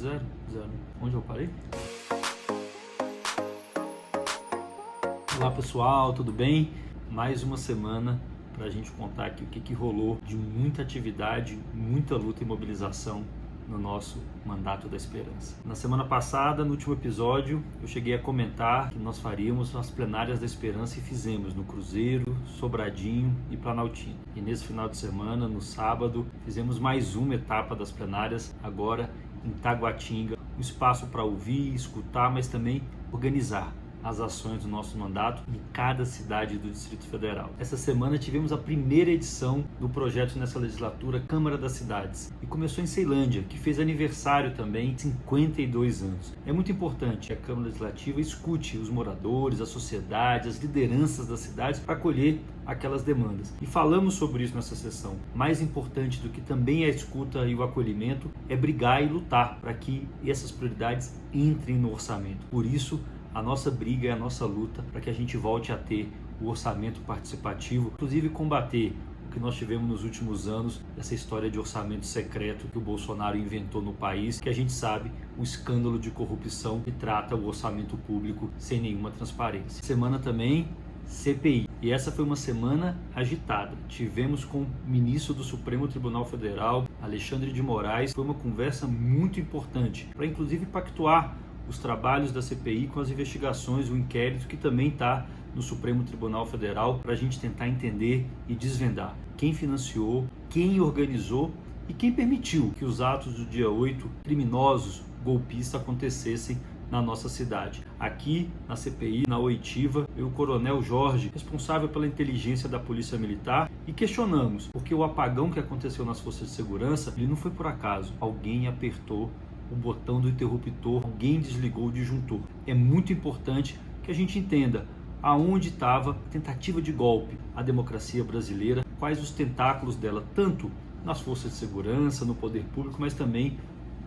Zero. Onde eu parei? Olá pessoal, tudo bem? Mais uma semana para a gente contar aqui o que rolou de muita atividade, muita luta e mobilização no nosso Mandato da Esperança. Na semana passada, no último episódio, eu cheguei a comentar que nós faríamos as plenárias da Esperança e fizemos no Cruzeiro, Sobradinho e Planaltino. E nesse final de semana, no sábado, fizemos mais uma etapa das plenárias, agora em Taguatinga. Um espaço para ouvir, escutar, mas também organizar as ações do nosso mandato em cada cidade do Distrito Federal. Essa semana tivemos a primeira edição do projeto nessa legislatura Câmara das Cidades e começou em Ceilândia, que fez aniversário também, 52 anos. É muito importante que a Câmara Legislativa escute os moradores, a sociedade, as lideranças das cidades para acolher aquelas demandas. E falamos sobre isso nessa sessão. Mais importante do que também a escuta e o acolhimento é brigar e lutar para que essas prioridades entrem no orçamento. Por isso, a nossa briga e a nossa luta para que a gente volte a ter o orçamento participativo, inclusive combater o que nós tivemos nos últimos anos, essa história de orçamento secreto que o Bolsonaro inventou no país, que a gente sabe, um escândalo de corrupção que trata o orçamento público sem nenhuma transparência. Semana também CPI. E essa foi uma semana agitada. Tivemos com o ministro do Supremo Tribunal Federal, Alexandre de Moraes. Foi uma conversa muito importante para inclusive pactuar os trabalhos da CPI com as investigações, o inquérito que também está no Supremo Tribunal Federal, para a gente tentar entender e desvendar quem financiou, quem organizou e quem permitiu que os atos do dia 8 criminosos, golpistas, acontecessem na nossa cidade. Aqui na CPI, na oitiva, eu e o Coronel Jorge, responsável pela inteligência da Polícia Militar, e questionamos porque o apagão que aconteceu nas forças de segurança, ele não foi por acaso. Alguém apertou o botão do interruptor, alguém desligou o disjuntor. É muito importante que a gente entenda aonde estava a tentativa de golpe à democracia brasileira, quais os tentáculos dela, tanto nas forças de segurança, no poder público, mas também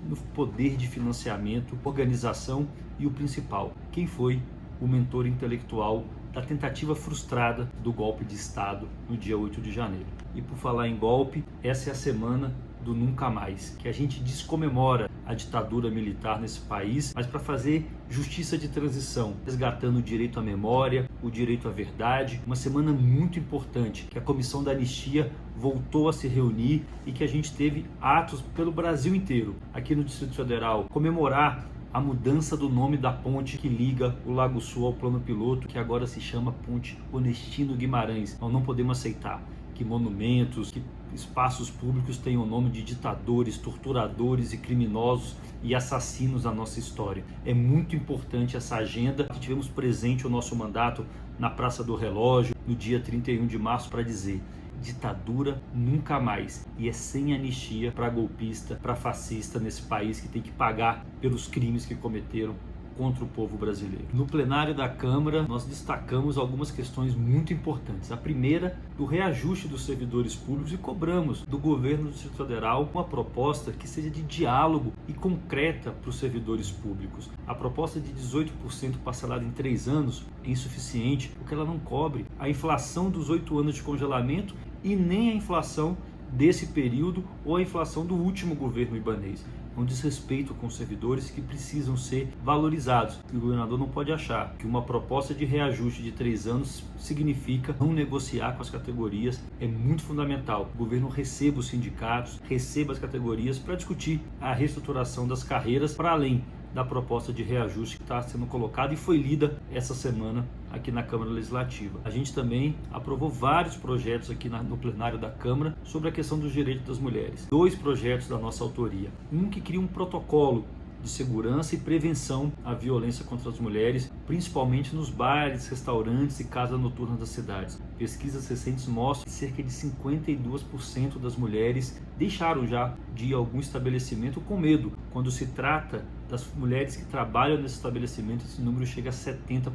no poder de financiamento, organização e o principal, quem foi o mentor intelectual da tentativa frustrada do golpe de Estado no dia 8 de janeiro. E por falar em golpe, essa é a semana do Nunca Mais, que a gente descomemora a ditadura militar nesse país, mas para fazer justiça de transição, resgatando o direito à memória, o direito à verdade. Uma semana muito importante, que a Comissão da Anistia voltou a se reunir e que a gente teve atos pelo Brasil inteiro, aqui no Distrito Federal, comemorar a mudança do nome da ponte que liga o Lago Sul ao Plano Piloto, que agora se chama Ponte Onestino Guimarães. Nós não podemos aceitar que monumentos, que espaços públicos tenham o nome de ditadores, torturadores e criminosos e assassinos na nossa história. É muito importante essa agenda. Tivemos presente o nosso mandato na Praça do Relógio, no dia 31 de março, para dizer: ditadura nunca mais. E é sem anistia para golpista, para fascista nesse país que tem que pagar pelos crimes que cometeram contra o povo brasileiro. No plenário da Câmara, nós destacamos algumas questões muito importantes. A primeira, do reajuste dos servidores públicos, e cobramos do governo do Distrito Federal uma proposta que seja de diálogo e concreta para os servidores públicos. A proposta de 18% parcelada em 3 anos é insuficiente, porque ela não cobre a inflação dos 8 anos de congelamento e nem a inflação desse período ou a inflação do último governo ibanês. Um desrespeito com os servidores que precisam ser valorizados. E o governador não pode achar que uma proposta de reajuste de 3 anos significa não negociar com as categorias. É muito fundamental. O governo receba os sindicatos, receba as categorias para discutir a reestruturação das carreiras, para além da proposta de reajuste que está sendo colocada e foi lida essa semana aqui na Câmara Legislativa. A gente também aprovou vários projetos aqui no plenário da Câmara sobre a questão dos direitos das mulheres. 2 projetos da nossa autoria. Um que cria um protocolo de segurança e prevenção à violência contra as mulheres, principalmente nos bares, restaurantes e casas noturnas das cidades. Pesquisas recentes mostram que cerca de 52% das mulheres deixaram já de ir a algum estabelecimento com medo. Quando se trata das mulheres que trabalham nesse estabelecimento, esse número chega a 70%.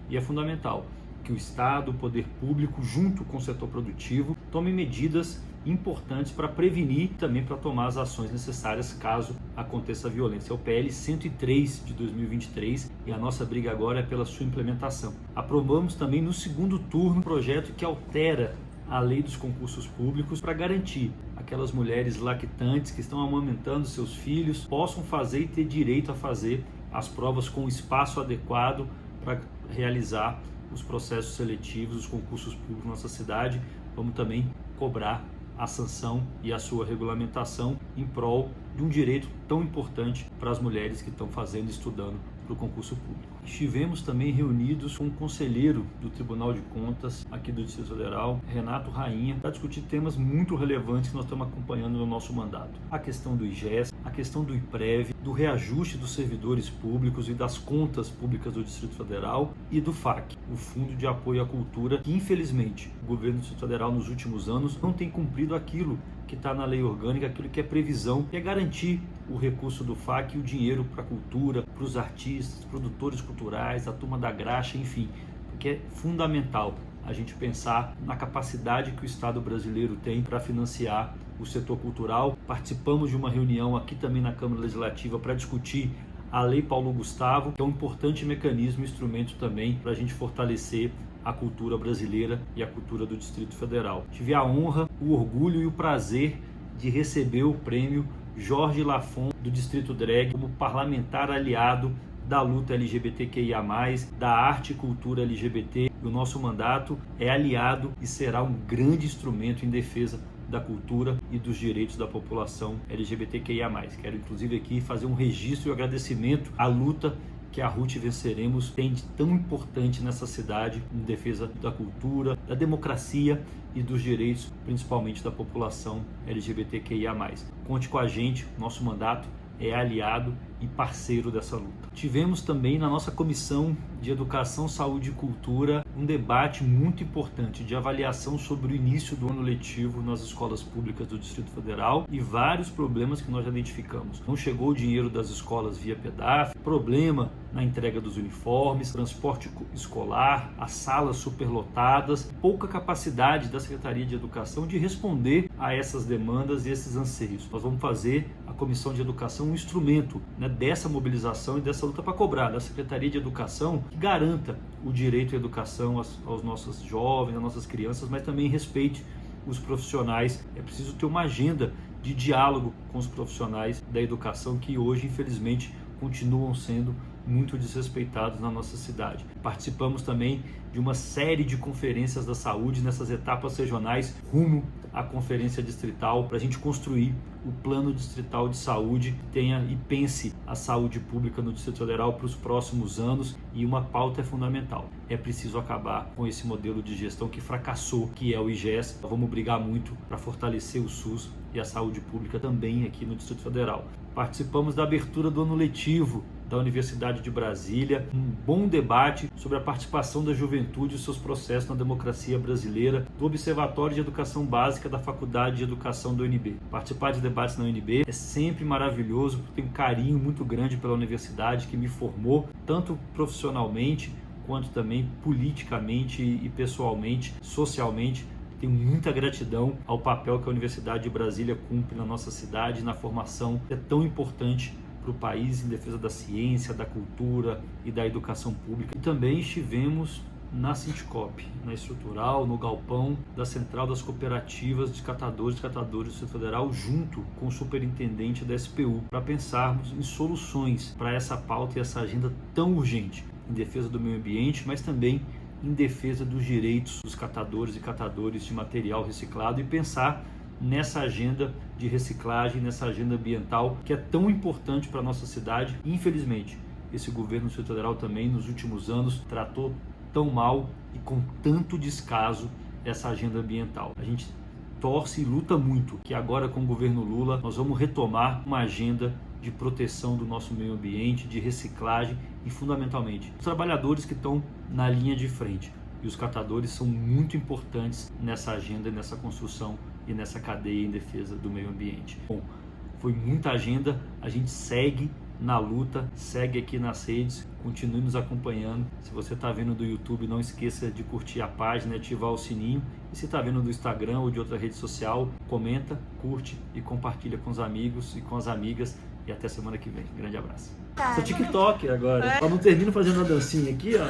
E é fundamental que o Estado, o poder público, junto com o setor produtivo, tome medidas importantes para prevenir e também para tomar as ações necessárias caso aconteça a violência. É o PL 103 de 2023 e a nossa briga agora é pela sua implementação. Aprovamos também no segundo turno um projeto que altera a lei dos concursos públicos para garantir a aquelas mulheres lactantes que estão amamentando seus filhos possam fazer e ter direito a fazer as provas com espaço adequado para realizar os processos seletivos, os concursos públicos na nossa cidade. Vamos também cobrar a sanção e a sua regulamentação em prol de um direito tão importante para as mulheres que estão fazendo e estudando para o concurso público. Estivemos também reunidos com um conselheiro do Tribunal de Contas aqui do Distrito Federal, Renato Rainha, para discutir temas muito relevantes que nós estamos acompanhando no nosso mandato. A questão do IGES, a questão do IPREV, do reajuste dos servidores públicos e das contas públicas do Distrito Federal e do FAC, o Fundo de Apoio à Cultura, que infelizmente o governo do Distrito Federal nos últimos anos não tem cumprido aquilo que está na lei orgânica, aquilo que é previsão, que é garantir o recurso do FAC e o dinheiro para a cultura, para os artistas, produtores culturais, a turma da graxa, enfim, porque é fundamental a gente pensar na capacidade que o Estado brasileiro tem para financiar o setor cultural. Participamos de uma reunião aqui também na Câmara Legislativa para discutir a Lei Paulo Gustavo, que é um importante mecanismo, instrumento também para a gente fortalecer a cultura brasileira e a cultura do Distrito Federal. Tive a honra, o orgulho e o prazer de receber o prêmio Jorge Lafon do Distrito Drag como parlamentar aliado da luta LGBTQIA+, da arte e cultura LGBT. E o nosso mandato é aliado e será um grande instrumento em defesa da cultura e dos direitos da população LGBTQIA+. Quero inclusive aqui fazer um registro e um agradecimento à luta que a Ruth Venceremos tem de tão importante nessa cidade em defesa da cultura, da democracia e dos direitos, principalmente da população LGBTQIA+. Conte com a gente, nosso mandato é aliado e parceiro dessa luta. Tivemos também na nossa Comissão de Educação, Saúde e Cultura um debate muito importante de avaliação sobre o início do ano letivo nas escolas públicas do Distrito Federal e vários problemas que nós identificamos. Não chegou o dinheiro das escolas via PEDAF, problema na entrega dos uniformes, transporte escolar, as salas superlotadas, pouca capacidade da Secretaria de Educação de responder a essas demandas e esses anseios. Nós vamos fazer a Comissão de Educação um instrumento, né, dessa mobilização e dessa luta para cobrar da Secretaria de Educação que garanta o direito à educação aos nossos jovens, às nossas crianças, mas também respeite os profissionais. É preciso ter uma agenda de diálogo com os profissionais da educação que hoje, infelizmente, continuam sendo muito desrespeitados na nossa cidade. Participamos também de uma série de conferências da saúde nessas etapas regionais rumo à conferência distrital para a gente construir o plano distrital de saúde que tenha e pense a saúde pública no Distrito Federal para os próximos anos, e uma pauta é fundamental. É preciso acabar com esse modelo de gestão que fracassou, que é o IGES. Vamos brigar muito para fortalecer o SUS e a saúde pública também aqui no Distrito Federal. Participamos da abertura do ano letivo da Universidade de Brasília, um bom debate sobre a participação da juventude e os seus processos na democracia brasileira, do Observatório de Educação Básica da Faculdade de Educação da UNB. Participar de debates na UNB é sempre maravilhoso, porque tenho um carinho muito grande pela universidade que me formou, tanto profissionalmente quanto também politicamente e pessoalmente, socialmente. Tenho muita gratidão ao papel que a Universidade de Brasília cumpre na nossa cidade, na formação que é tão importante para o país em defesa da ciência, da cultura e da educação pública. E também estivemos na Sindicop, na estrutural, no galpão da Central das Cooperativas de Catadores e Catadores do Distrito Federal, junto com o superintendente da SPU, para pensarmos em soluções para essa pauta e essa agenda tão urgente em defesa do meio ambiente, mas também em defesa dos direitos dos catadores e catadores de material reciclado, e pensar nessa agenda de reciclagem, nessa agenda ambiental que é tão importante para a nossa cidade. Infelizmente, esse governo federal também nos últimos anos tratou tão mal e com tanto descaso essa agenda ambiental. A gente torce e luta muito que agora com o governo Lula nós vamos retomar uma agenda de proteção do nosso meio ambiente, de reciclagem e, fundamentalmente, os trabalhadores que estão na linha de frente. E os catadores são muito importantes nessa agenda, nessa construção e nessa cadeia em defesa do meio ambiente. Bom, foi muita agenda, a gente segue na luta, segue aqui nas redes, continue nos acompanhando. Se você está vendo do YouTube, não esqueça de curtir a página e ativar o sininho. E se está vendo do Instagram ou de outra rede social, comenta, curte e compartilha com os amigos e com as amigas. E até semana que vem. Grande abraço. Sou TikTok agora. Só não termino fazendo a dancinha aqui, ó.